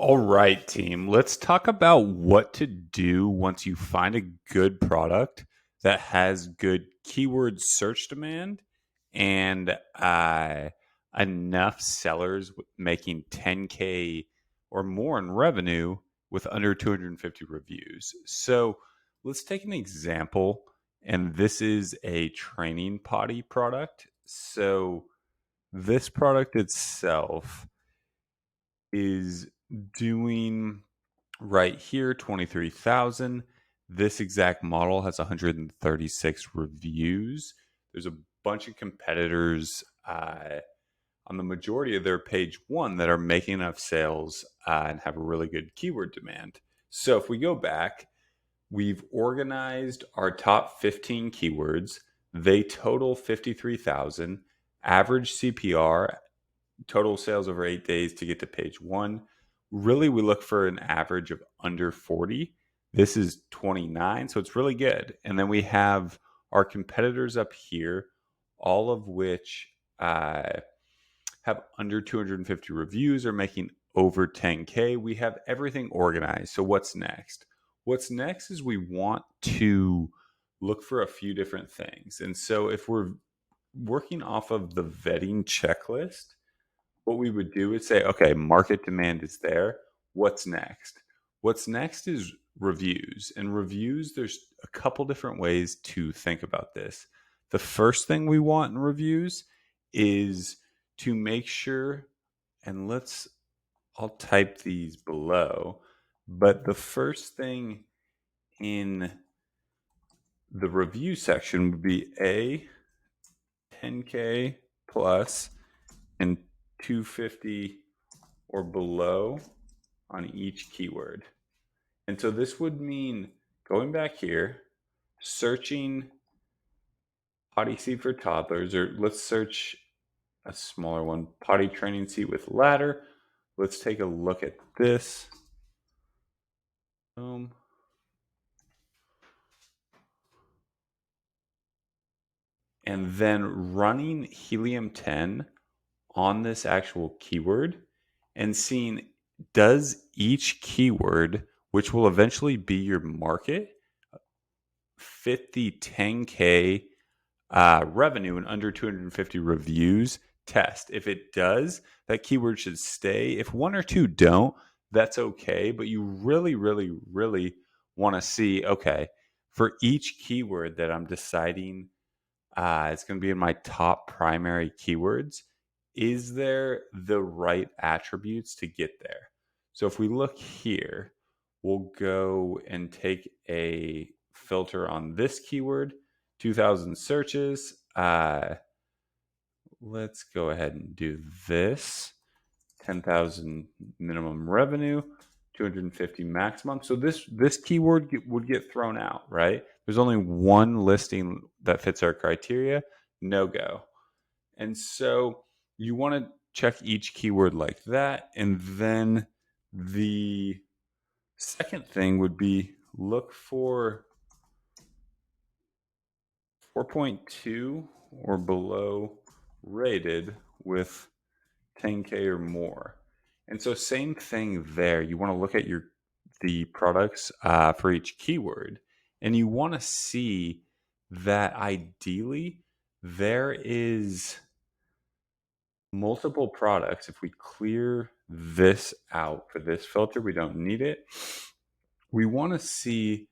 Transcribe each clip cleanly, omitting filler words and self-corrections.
All right, team. Let's talk about what to do once you find a good product that has good keyword search demand and enough sellers making 10K or more in revenue with under 250 reviews. So let's take an example, and this is a training potty product. So this product itself is doing right here 23,000. This exact model has 136 reviews. There's a bunch of competitors on the majority of their page one that are making enough sales and have a really good keyword demand. So if we go back, we've organized our top 15 keywords. They total 53,000. Average CPR, total sales over 8 days to get to page one. Really, we look for an average of under 40. This is 29, so it's really good. And then we have our competitors up here, all of which have under 250 reviews or making over 10K. We have everything organized. So what's next? What's next is we want to look for a few different things. And so if we're working off of the vetting checklist, what we would do is say, okay, market demand is there. What's next? What's next is reviews. And reviews, there's a couple different ways to think about this. The first thing we want in reviews is to make sure, and I'll type these below, but the first thing in the review section would be 10K plus and 250 or below on each keyword. And so this would mean going back here, searching potty seat for toddlers, or let's search a smaller one, potty training seat with ladder. Let's take a look at this. And then running Helium 10 on this actual keyword and seeing, does each keyword, which will eventually be your market, fit the 10K revenue and under 250 reviews test? If it does, that keyword should stay. If one or two don't, that's okay. But you really, really, really want to see, okay, for each keyword that I'm deciding it's going to be in my top primary keywords, is there the right attributes to get there? So if we look here, we'll go and take a filter on this keyword, 2,000 searches. Let's go ahead and do this. 10,000 minimum revenue, 250 maximum. So this keyword would get thrown out, right? There's only one listing that fits our criteria, no go. And so you want to check each keyword like that. And then the second thing would be look for 4.2 or below rated with 10K or more. And so same thing there. You want to look at the products for each keyword, and you want to see that ideally there is multiple products. If we clear this out for this filter, we don't need it. We want to see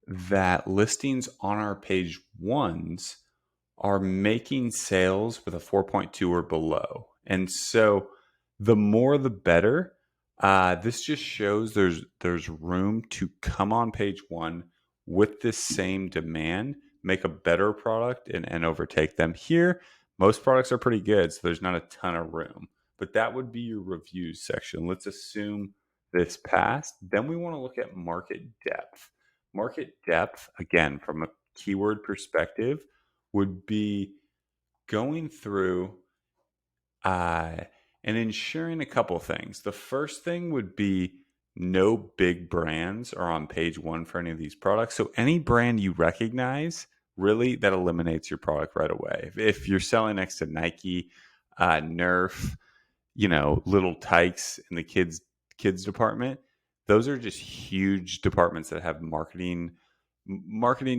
that listings on our page ones are making sales with a 4.2 or below. And so the more the better. This just shows there's room to come on page one with this same demand, make a better product and overtake them. Here, most products are pretty good, so there's not a ton of room. But that would be your reviews section. Let's assume this passed. Then we want to look at market depth. Market depth, again, from a keyword perspective, would be going through and ensuring a couple things. The first thing would be no big brands are on page one for any of these products. So any brand you recognize, really, that eliminates your product right away. If you're selling next to Nike, Nerf, Little Tykes in the kids kids department, those are just huge departments that have marketing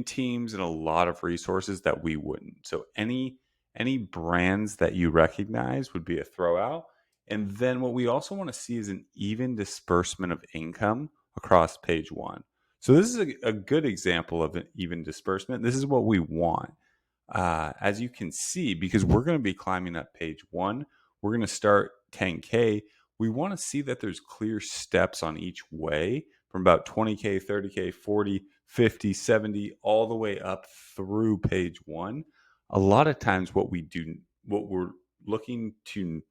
teams and a lot of resources that we wouldn't. So any brands that you recognize would be a throw out. And then what we also want to see is an even disbursement of income across page one. So this is a good example of an even disbursement. This is what we want. As you can see, because we're going to be climbing up page one, we're going to start 10K. We want to see that there's clear steps on each way from about 20K, 30K, 40, 50, 70, all the way up through page one. A lot of times what we're looking to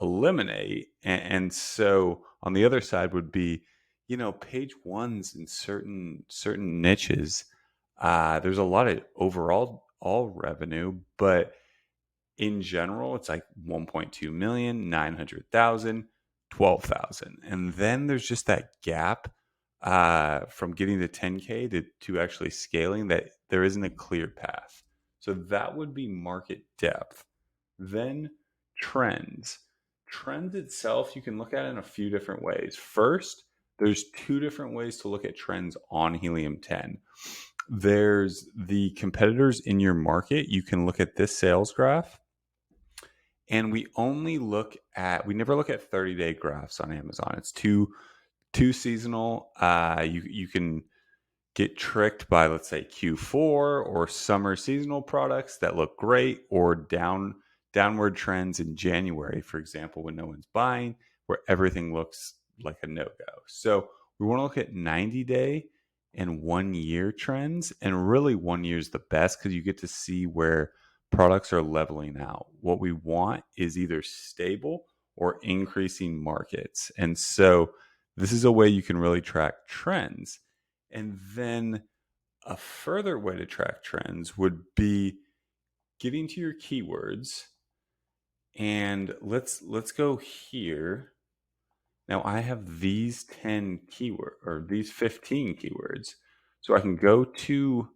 eliminate, and so on the other side would be, page ones in certain niches. There's a lot of overall all revenue, but in general, it's like 1.2 million, 900,000, 12,000. And then there's just that gap from getting to 10K to actually scaling that there isn't a clear path. So that would be market depth. Then trends. Trends itself, you can look at it in a few different ways. First, there's two different ways to look at trends on Helium 10. There's the competitors in your market. You can look at this sales graph, and we never look at 30-day graphs on Amazon. It's too seasonal. You can get tricked by, let's say, Q4 or summer seasonal products that look great, or downward trends in January, for example, when no one's buying, where everything looks like a no-go. So we want to look at 90-day and 1 year trends, and really 1 year is the best because you get to see where products are leveling out. What we want is either stable or increasing markets. And so this is a way you can really track trends. And then a further way to track trends would be getting to your keywords. And let's go here. Now I have these 10 keyword or these 15 keywords. So I can go to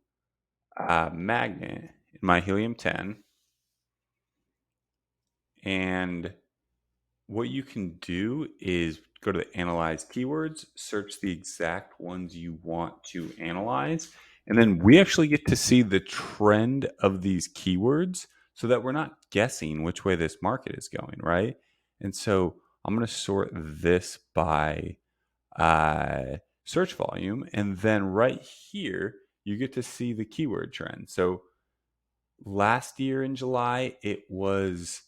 magnet in my Helium 10, and what you can do is go to the analyze keywords, search the exact ones you want to analyze, and then we actually get to see the trend of these keywords so that we're not guessing which way this market is going, right? And so I'm going to sort this by search volume, and then right here you get to see the keyword trend. So last year in July it was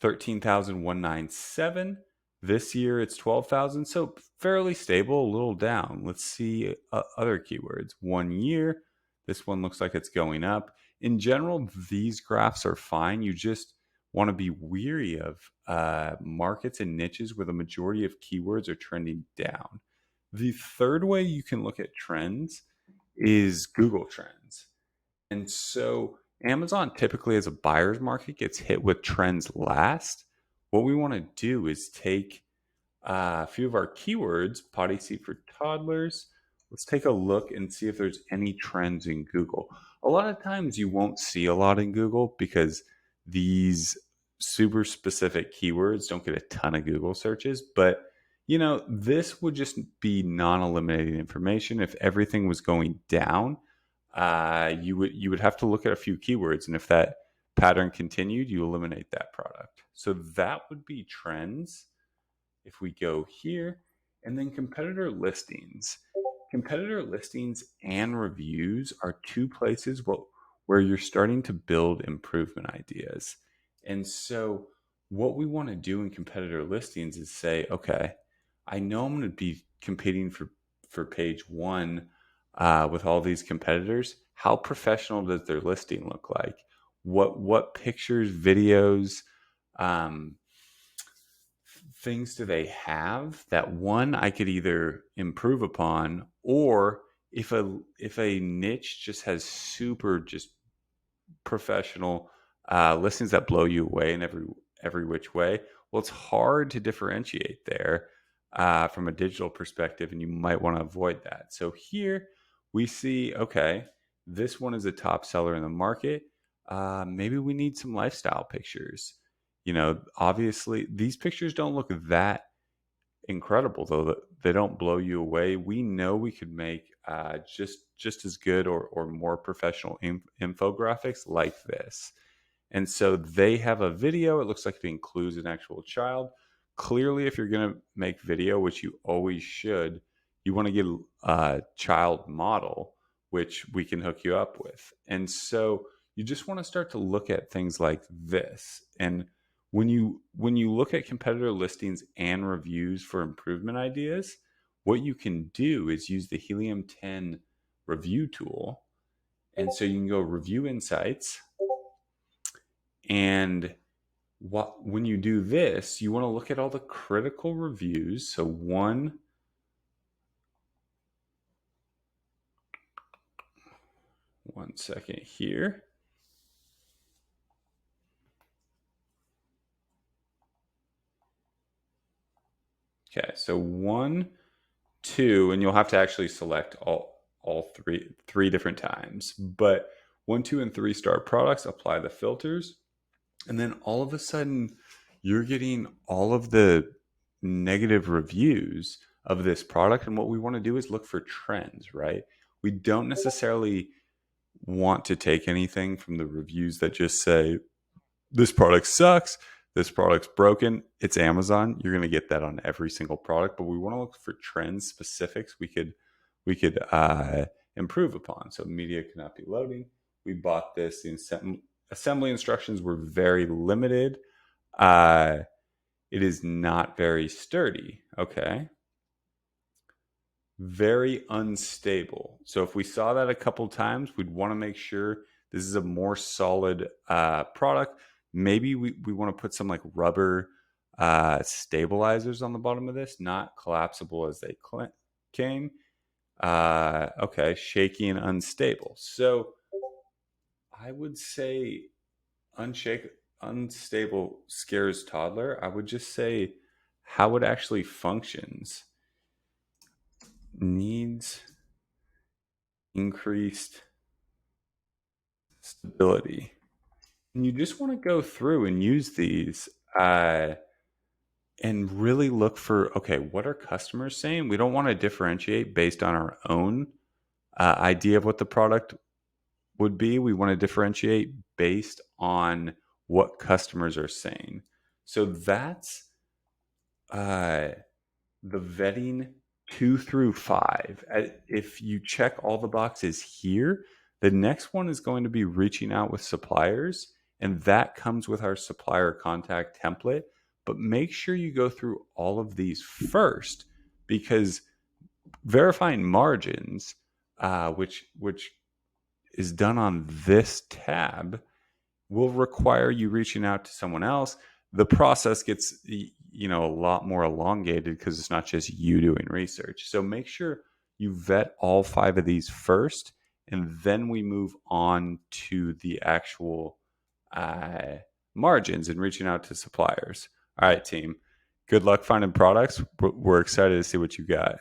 13,197. This year it's 12,000, so fairly stable, a little down. Let's see other keywords. 1 year, this one looks like it's going up. In general, these graphs are fine. You just want to be weary of markets and niches where the majority of keywords are trending down. The third way you can look at trends is Google Trends. And so Amazon typically, as a buyer's market, gets hit with trends last. What we want to do is take a few of our keywords, potty seat for toddlers. Let's take a look and see if there's any trends in Google. A lot of times you won't see a lot in Google because these super specific keywords don't get a ton of Google searches. But, this would just be non-eliminating information. If everything was going down, you would have to look at a few keywords, and if that pattern continued, you eliminate that product. So that would be trends. If we go here, and then competitor listings and reviews are two places where you're starting to build improvement ideas. And so what we want to do in competitor listings is say, okay, I know I'm going to be competing for page one with all these competitors. How professional does their listing look like? What pictures, videos, things do they have that, one, I could either improve upon, or if a niche just has super just professional listings that blow you away in every which way, well, it's hard to differentiate there from a digital perspective, and you might want to avoid that. So here we see, okay, this one is a top seller in the market. Maybe we need some lifestyle pictures. Obviously these pictures don't look that incredible though that they don't blow you away. We know we could make just as good or more professional infographics like this. And so they have a video. It looks like it includes an actual child. Clearly, if you're going to make video, which you always should, you want to get a child model, which we can hook you up with. And so you just want to start to look at things like this. And when you look at competitor listings and reviews for improvement ideas, what you can do is use the Helium 10 review tool. And so you can go review insights, and when you do this, you want to look at all the critical reviews. So one second here. Okay, so 1, 2, and you'll have to actually select all three different times. But 1, 2, and 3 star products, apply the filters, and then all of a sudden you're getting all of the negative reviews of this product. And what we want to do is look for trends, right? We don't necessarily want to take anything from the reviews that just say this product sucks, this product's broken. It's Amazon. You're going to get that on every single product, but we want to look for trends, specifics we could improve upon. So media cannot be loading. We bought this. The assembly instructions were very limited. It is not very sturdy. Okay. Very unstable. So if we saw that a couple times, we'd want to make sure this is a more solid product. Maybe we want to put some like rubber stabilizers on the bottom of this, not collapsible as they came. Okay, shaky and unstable. So I would say unstable scares toddler. I would just say how it actually functions. Needs increased stability. And you just want to go through and use these and really look for, okay, what are customers saying? We don't want to differentiate based on our own idea of what the product would be. We want to differentiate based on what customers are saying. So that's the vetting 2 through 5. If you check all the boxes here, the next one is going to be reaching out with suppliers, and that comes with our supplier contact template. But make sure you go through all of these first, because verifying margins, which is done on this tab, will require you reaching out to someone else. The process gets a lot more elongated because it's not just you doing research. So make sure you vet all 5 of these first, and then we move on to the actual margins and reaching out to suppliers. All right, team. Good luck finding products. We're excited to see what you got.